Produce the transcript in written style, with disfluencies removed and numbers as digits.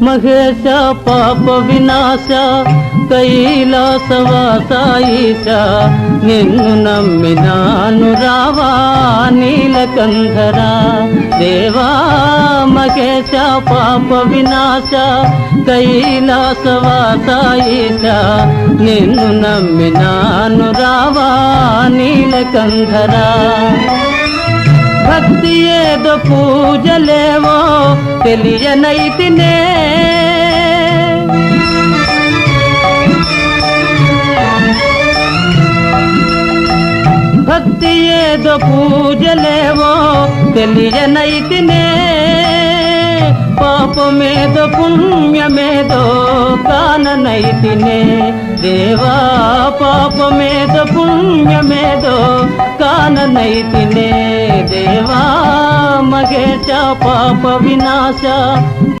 మహేశ పాప వినాశ కైలాసవాస ఈశ నిన్ను నమ్మినాను రావా నీలకంధరా దేవా మహేశ పాప వినాశ కైలాసవాస ఈశ నిన్ను నమ్మినాను రావా నీలకంధరా భక్తి ఏదో పూజలేవో తెలియనైతినే భక్తి ఏదో పూజలేవో తెలియనైతినే పాపమేదో పుణ్యమేదో కాననైతినే దేవా పాపమేదో పుణ్యమేదో కాననైతినే దేవా మహేశ పాప వినాశ